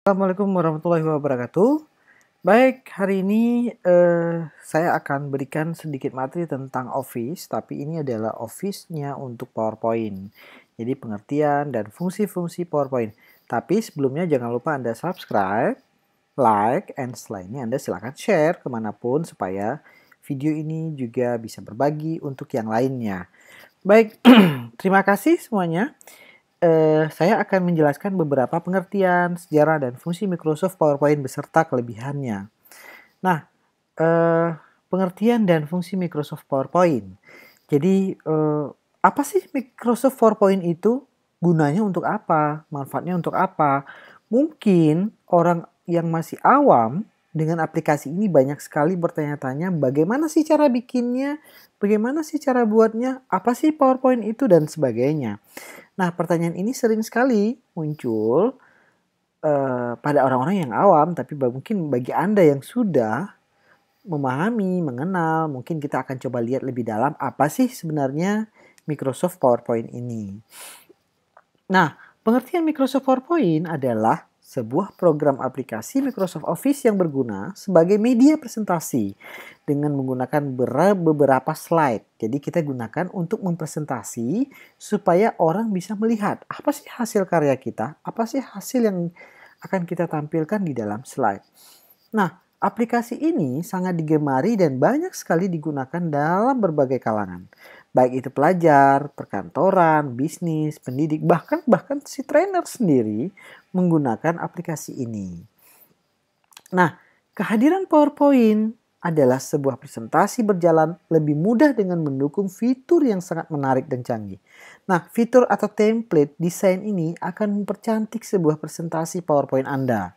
Assalamualaikum warahmatullahi wabarakatuh. Baik, hari ini saya akan berikan sedikit materi tentang Office, tapi ini adalah Office-nya untuk PowerPoint. Jadi pengertian dan fungsi-fungsi PowerPoint. Tapi sebelumnya jangan lupa Anda subscribe, like, and setelah ini Anda silakan share kemanapun supaya video ini juga bisa berbagi untuk yang lainnya. Baik, terima kasih semuanya. Saya akan menjelaskan beberapa pengertian, sejarah, dan fungsi Microsoft PowerPoint beserta kelebihannya. Nah, eh, pengertian dan fungsi Microsoft PowerPoint. Jadi, apa sih Microsoft PowerPoint itu? Gunanya untuk apa? Manfaatnya untuk apa? Mungkin orang yang masih awam dengan aplikasi ini banyak sekali bertanya-tanya bagaimana sih cara bikinnya, bagaimana sih cara buatnya, apa sih PowerPoint itu, dan sebagainya. Nah, pertanyaan ini sering sekali muncul pada orang-orang yang awam, tapi mungkin bagi Anda yang sudah memahami, mengenal, mungkin kita akan coba lihat lebih dalam apa sih sebenarnya Microsoft PowerPoint ini. Nah, pengertian Microsoft PowerPoint adalah sebuah program aplikasi Microsoft Office yang berguna sebagai media presentasi dengan menggunakan beberapa slide. Jadi kita gunakan untuk mempresentasi supaya orang bisa melihat apa sih hasil karya kita, apa sih hasil yang akan kita tampilkan di dalam slide. Nah, aplikasi ini sangat digemari dan banyak sekali digunakan dalam berbagai kalangan. Baik itu pelajar, perkantoran, bisnis, pendidik, bahkan si trainer sendiri menggunakan aplikasi ini. Nah, kehadiran PowerPoint adalah sebuah presentasi berjalan lebih mudah dengan mendukung fitur yang sangat menarik dan canggih. Nah, fitur atau template desain ini akan mempercantik sebuah presentasi PowerPoint Anda.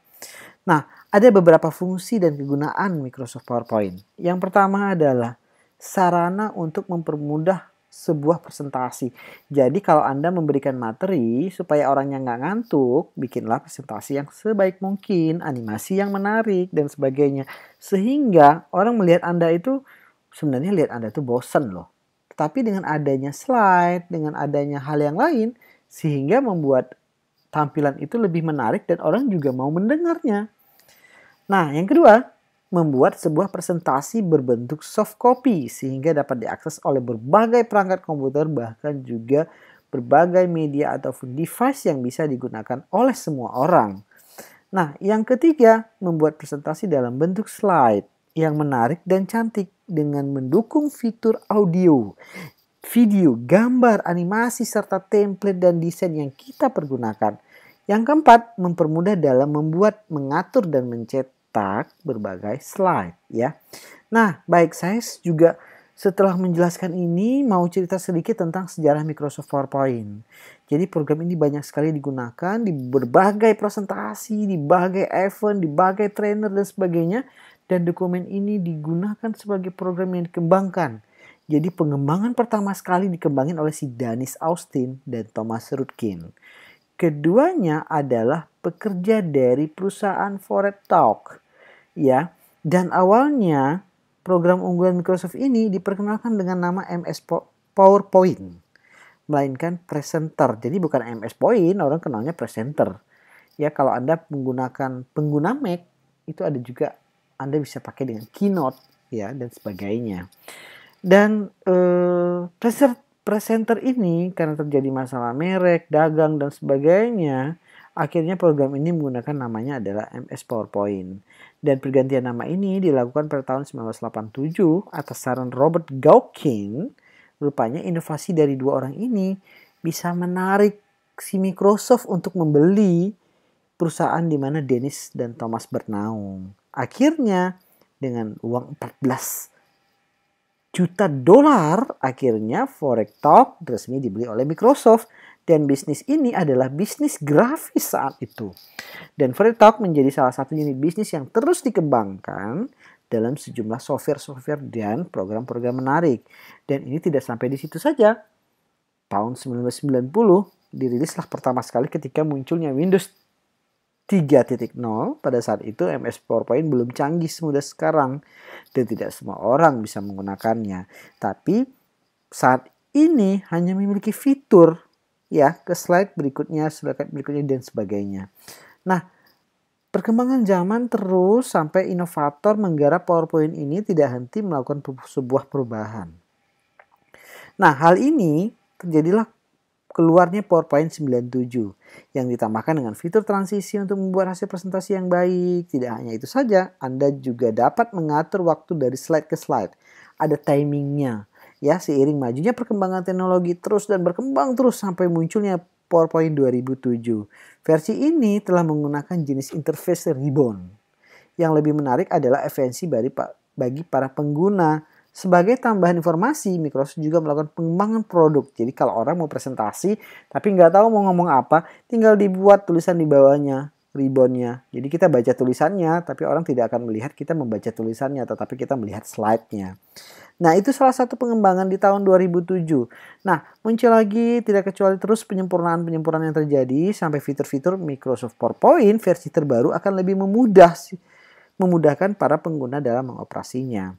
Nah, ada beberapa fungsi dan kegunaan Microsoft PowerPoint. Yang pertama adalah sarana untuk mempermudah sebuah presentasi. Jadi kalau Anda memberikan materi supaya orangnya nggak ngantuk, bikinlah presentasi yang sebaik mungkin, animasi yang menarik, dan sebagainya. Sehingga orang melihat Anda itu, sebenarnya lihat Anda itu bosen loh. Tapi dengan adanya slide, dengan adanya hal yang lain, sehingga membuat tampilan itu lebih menarik dan orang juga mau mendengarnya. Nah, yang kedua, membuat sebuah presentasi berbentuk soft copy sehingga dapat diakses oleh berbagai perangkat komputer bahkan juga berbagai media ataupun device yang bisa digunakan oleh semua orang. Nah, yang ketiga, membuat presentasi dalam bentuk slide yang menarik dan cantik dengan mendukung fitur audio, video, gambar, animasi, serta template dan desain yang kita pergunakan. Yang keempat, mempermudah dalam membuat, mengatur, dan mencetak berbagai slide ya. Nah, baik, saya juga setelah menjelaskan ini mau cerita sedikit tentang sejarah Microsoft PowerPoint. Jadi program ini banyak sekali digunakan di berbagai presentasi, di berbagai event, di berbagai trainer dan sebagainya. Dan dokumen ini digunakan sebagai program yang dikembangkan. Jadi pengembangan pertama sekali dikembangin oleh si Dennis Austin dan Thomas Rudkin. Keduanya adalah pekerja dari perusahaan ForeTalk, ya. Dan awalnya program unggulan Microsoft ini diperkenalkan dengan nama MS PowerPoint, melainkan presenter. Jadi bukan MS Point, orang kenalnya presenter. Ya, kalau Anda menggunakan pengguna Mac, itu ada juga Anda bisa pakai dengan Keynote ya dan sebagainya. Dan presenter ini karena terjadi masalah merek, dagang, dan sebagainya, akhirnya program ini menggunakan namanya adalah MS PowerPoint. Dan pergantian nama ini dilakukan pada tahun 1987 atas saran Robert Gaukin. Rupanya inovasi dari dua orang ini bisa menarik si Microsoft untuk membeli perusahaan di mana Dennis dan Thomas bernaung. Akhirnya dengan uang 14 juta dolar, akhirnya ForeTalk resmi dibeli oleh Microsoft. Dan bisnis ini adalah bisnis grafis saat itu. Dan ForeTalk menjadi salah satu unit bisnis yang terus dikembangkan dalam sejumlah software-software dan program-program menarik. Dan ini tidak sampai di situ saja. Tahun 1990 dirilislah pertama sekali ketika munculnya Windows 3.0. Pada saat itu MS PowerPoint belum canggih semudah sekarang dan tidak semua orang bisa menggunakannya. Tapi saat ini hanya memiliki fitur ya ke slide berikutnya dan sebagainya. Nah, Perkembangan zaman terus sampai inovator menggarap PowerPoint ini tidak henti melakukan sebuah perubahan. Nah, hal ini terjadilah keluarnya PowerPoint 97 yang ditambahkan dengan fitur transisi untuk membuat hasil presentasi yang baik. Tidak hanya itu saja, Anda juga dapat mengatur waktu dari slide ke slide. Ada timingnya. Ya, seiring majunya perkembangan teknologi terus dan berkembang terus sampai munculnya PowerPoint 2007. Versi ini telah menggunakan jenis interface ribbon. Yang lebih menarik adalah efisiensi bagi para pengguna. Sebagai tambahan informasi, Microsoft juga melakukan pengembangan produk. Jadi kalau orang mau presentasi tapi nggak tahu mau ngomong apa, tinggal dibuat tulisan di bawahnya, ribbonnya. Jadi kita baca tulisannya, tapi orang tidak akan melihat kita membaca tulisannya, tetapi kita melihat slide-nya. Nah, itu salah satu pengembangan di tahun 2007. Nah, muncul lagi tidak kecuali terus penyempurnaan-penyempurnaan yang terjadi sampai fitur-fitur Microsoft PowerPoint versi terbaru akan lebih memudahkan para pengguna dalam mengoperasinya.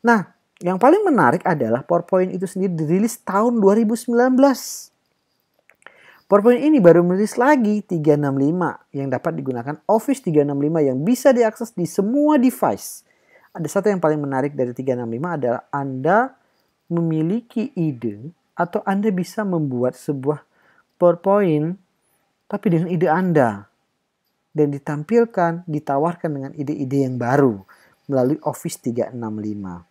Nah, yang paling menarik adalah PowerPoint itu sendiri dirilis tahun 2019. PowerPoint ini baru merilis lagi 365 yang dapat digunakan Office 365 yang bisa diakses di semua device. Ada satu yang paling menarik dari 365 adalah Anda memiliki ide atau Anda bisa membuat sebuah PowerPoint tapi dengan ide Anda dan ditawarkan dengan ide-ide yang baru melalui Office 365.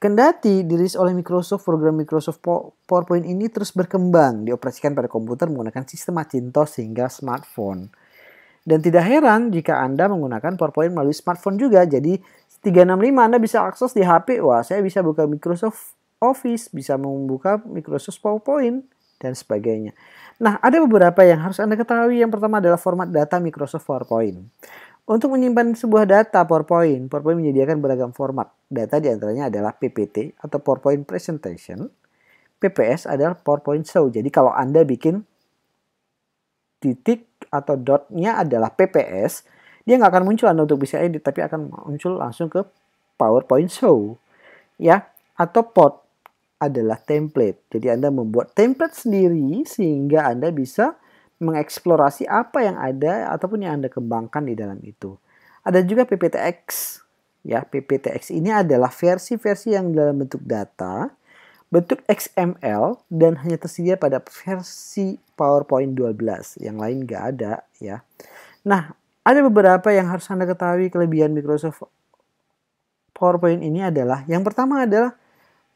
Kendati dirilis oleh Microsoft, program Microsoft PowerPoint ini terus berkembang, dioperasikan pada komputer menggunakan sistem Macintosh hingga smartphone. Dan tidak heran jika Anda menggunakan PowerPoint melalui smartphone juga. Jadi 365 Anda bisa akses di HP. Wah, saya bisa buka Microsoft Office, bisa membuka Microsoft PowerPoint, dan sebagainya. Nah, ada beberapa yang harus Anda ketahui. Yang pertama adalah format data Microsoft PowerPoint. Untuk menyimpan sebuah data PowerPoint menyediakan beragam format. Data diantaranya adalah PPT atau PowerPoint Presentation. PPS adalah PowerPoint Show. Jadi kalau Anda bikin titik atau dotnya adalah PPS, dia nggak akan muncul Anda untuk bisa edit, tapi akan muncul langsung ke PowerPoint Show. Ya, atau POT adalah template. Jadi Anda membuat template sendiri sehingga Anda bisa mengeksplorasi apa yang ada ataupun yang Anda kembangkan di dalam itu. Ada juga PPTX. Ya, PPTX ini adalah versi-versi yang dalam bentuk data, bentuk XML, dan hanya tersedia pada versi PowerPoint 12. Yang lain nggak ada, ya. Nah, ada beberapa yang harus Anda ketahui kelebihan Microsoft PowerPoint ini adalah, yang pertama adalah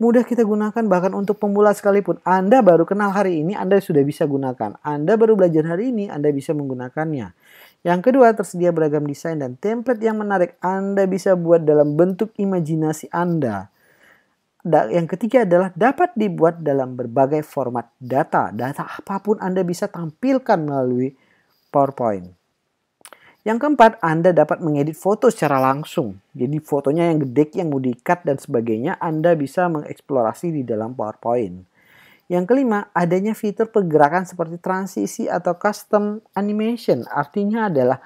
mudah kita gunakan bahkan untuk pemula sekalipun. Anda baru kenal hari ini, Anda sudah bisa gunakan. Anda baru belajar hari ini, Anda bisa menggunakannya. Yang kedua, tersedia beragam desain dan template yang menarik. Anda bisa buat dalam bentuk imajinasi Anda. Yang ketiga adalah dapat dibuat dalam berbagai format data. Data apapun Anda bisa tampilkan melalui PowerPoint. Yang keempat, Anda dapat mengedit foto secara langsung. Jadi fotonya yang gede, yang mau di-cut dan sebagainya, Anda bisa mengeksplorasi di dalam PowerPoint. Yang kelima, adanya fitur pergerakan seperti transisi atau custom animation. Artinya adalah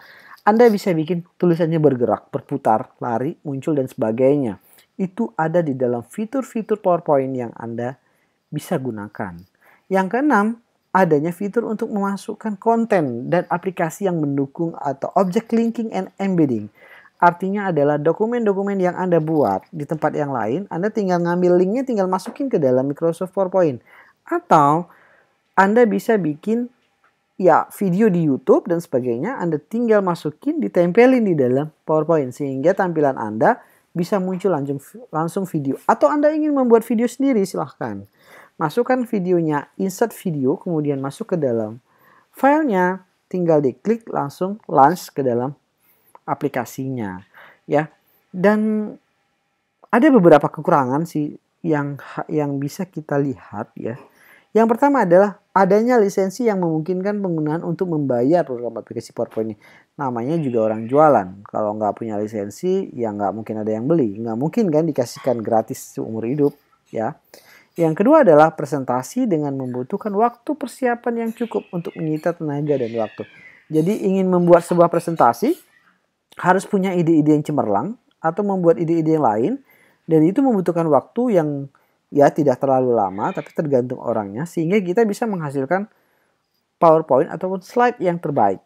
Anda bisa bikin tulisannya bergerak, berputar, lari, muncul dan sebagainya. Itu ada di dalam fitur-fitur PowerPoint yang Anda bisa gunakan. Yang keenam, adanya fitur untuk memasukkan konten dan aplikasi yang mendukung atau object linking and embedding. Artinya adalah dokumen-dokumen yang Anda buat di tempat yang lain, Anda tinggal ngambil linknya, tinggal masukin ke dalam Microsoft PowerPoint. Atau Anda bisa bikin ya video di YouTube dan sebagainya, Anda tinggal masukin, ditempelin di dalam PowerPoint. Sehingga tampilan Anda bisa muncul langsung video. Atau Anda ingin membuat video sendiri, silahkan. Masukkan videonya, insert video, kemudian masuk ke dalam filenya, tinggal diklik langsung launch ke dalam aplikasinya, ya. Dan ada beberapa kekurangan sih yang bisa kita lihat, ya. Yang pertama adalah adanya lisensi yang memungkinkan penggunaan untuk membayar program aplikasi PowerPoint ini. Namanya juga orang jualan. Kalau nggak punya lisensi, ya nggak mungkin ada yang beli. Nggak mungkin kan dikasihkan gratis seumur hidup, ya. Yang kedua adalah presentasi dengan membutuhkan waktu persiapan yang cukup untuk menyita tenaga dan waktu. Jadi ingin membuat sebuah presentasi harus punya ide-ide yang cemerlang atau membuat ide-ide yang lain, dan itu membutuhkan waktu yang ya tidak terlalu lama tapi tergantung orangnya, sehingga kita bisa menghasilkan PowerPoint ataupun slide yang terbaik.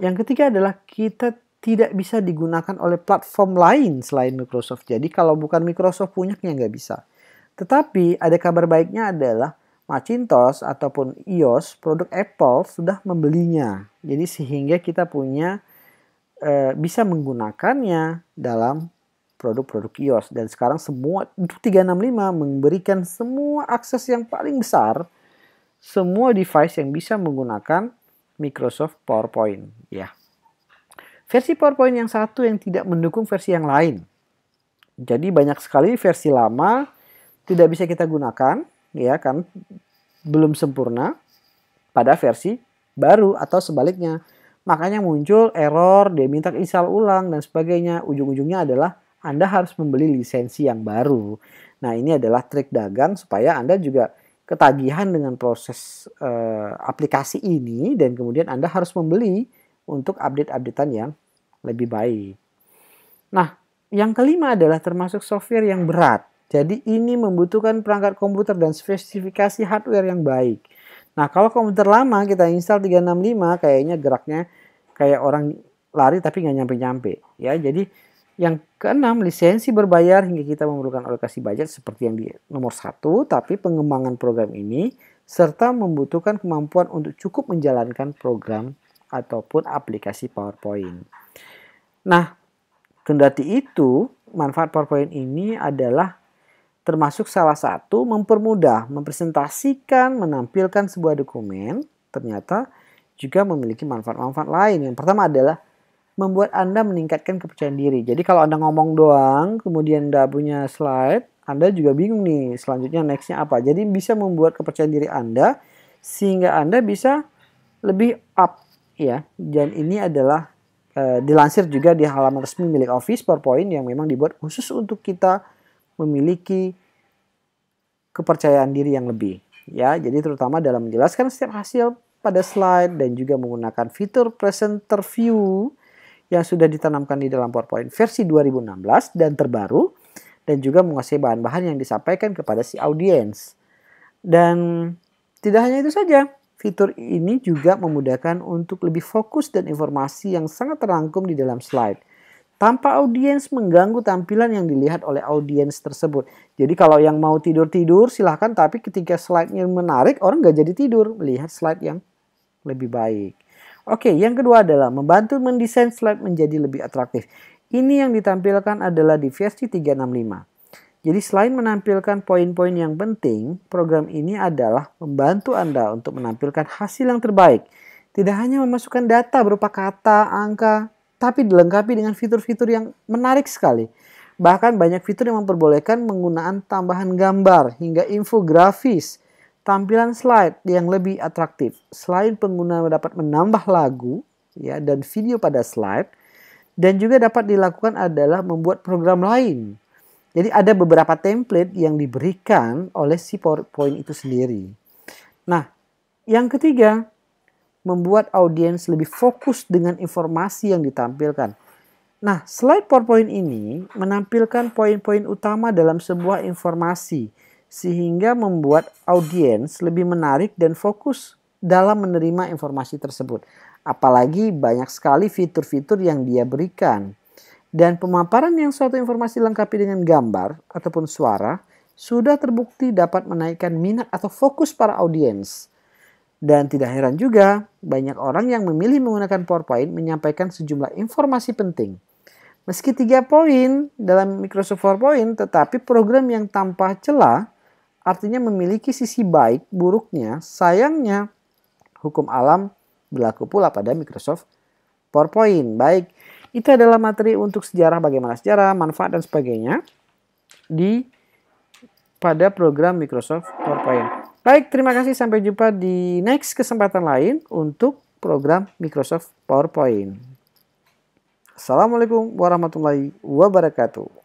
Yang ketiga adalah kita tidak bisa digunakan oleh platform lain selain Microsoft. Jadi kalau bukan Microsoft punya nggak bisa. Tetapi ada kabar baiknya adalah Macintosh ataupun iOS produk Apple sudah membelinya. Jadi sehingga kita punya bisa menggunakannya dalam produk-produk iOS. Dan sekarang semua 365 memberikan semua akses yang paling besar, semua device yang bisa menggunakan Microsoft PowerPoint. Ya. Versi PowerPoint yang satu yang tidak mendukung versi yang lain. Jadi banyak sekali versi lama tidak bisa kita gunakan, ya kan, belum sempurna pada versi baru atau sebaliknya. Makanya muncul error, dia minta install ulang dan sebagainya. Ujung-ujungnya adalah Anda harus membeli lisensi yang baru. Nah, ini adalah trik dagang supaya Anda juga ketagihan dengan proses aplikasi ini dan kemudian Anda harus membeli untuk update-updatean yang lebih baik. Nah, yang kelima adalah termasuk software yang berat. Jadi ini membutuhkan perangkat komputer dan spesifikasi hardware yang baik. Nah, kalau komputer lama kita install 365 kayaknya geraknya kayak orang lari tapi nggak nyampe-nyampe. Ya, jadi yang keenam, lisensi berbayar hingga kita memerlukan alokasi budget seperti yang di nomor 1, tapi pengembangan program ini serta membutuhkan kemampuan untuk cukup menjalankan program ataupun aplikasi PowerPoint. Nah, kendati itu, manfaat PowerPoint ini adalah termasuk salah satu mempermudah, mempresentasikan, menampilkan sebuah dokumen, ternyata juga memiliki manfaat-manfaat lain. Yang pertama adalah membuat Anda meningkatkan kepercayaan diri. Jadi kalau Anda ngomong doang, kemudian Anda punya slide, Anda juga bingung nih selanjutnya nextnya apa. Jadi bisa membuat kepercayaan diri Anda sehingga Anda bisa lebih up, ya. Dan ini adalah dilansir juga di halaman resmi milik Office PowerPoint yang memang dibuat khusus untuk kita memiliki kepercayaan diri yang lebih, ya. Jadi terutama dalam menjelaskan setiap hasil pada slide dan juga menggunakan fitur presenter view yang sudah ditanamkan di dalam PowerPoint versi 2016 dan terbaru, dan juga menguasai bahan-bahan yang disampaikan kepada si audiens. Dan tidak hanya itu saja, fitur ini juga memudahkan untuk lebih fokus dan informasi yang sangat terangkum di dalam slide, tanpa audiens mengganggu tampilan yang dilihat oleh audiens tersebut. Jadi kalau yang mau tidur-tidur silahkan, tapi ketika slide-nya menarik, orang nggak jadi tidur, melihat slide yang lebih baik. Oke, yang kedua adalah membantu mendesain slide menjadi lebih atraktif. Ini yang ditampilkan adalah di versi 365. Jadi selain menampilkan poin-poin yang penting, program ini adalah membantu Anda untuk menampilkan hasil yang terbaik. Tidak hanya memasukkan data berupa kata, angka, tapi dilengkapi dengan fitur-fitur yang menarik sekali. Bahkan banyak fitur yang memperbolehkan penggunaan tambahan gambar hingga infografis, tampilan slide yang lebih atraktif. Selain pengguna dapat menambah lagu, ya, dan video pada slide, dan juga dapat dilakukan adalah membuat program lain. Jadi ada beberapa template yang diberikan oleh si PowerPoint itu sendiri. Nah, yang ketiga, membuat audiens lebih fokus dengan informasi yang ditampilkan. Nah, slide PowerPoint ini menampilkan poin-poin utama dalam sebuah informasi, sehingga membuat audiens lebih menarik dan fokus dalam menerima informasi tersebut. Apalagi banyak sekali fitur-fitur yang dia berikan. Dan pemaparan yang suatu informasi lengkapi dengan gambar ataupun suara sudah terbukti dapat menaikkan minat atau fokus para audiens. Dan tidak heran juga, banyak orang yang memilih menggunakan PowerPoint menyampaikan sejumlah informasi penting. Meski 3 poin dalam Microsoft PowerPoint, tetapi program yang tanpa celah artinya memiliki sisi baik buruknya. Sayangnya, hukum alam berlaku pula pada Microsoft PowerPoint. Baik, itu adalah materi untuk sejarah, bagaimana sejarah, manfaat dan sebagainya pada program Microsoft PowerPoint. Baik, terima kasih, sampai jumpa di next kesempatan lain untuk program Microsoft PowerPoint. Assalamualaikum warahmatullahi wabarakatuh.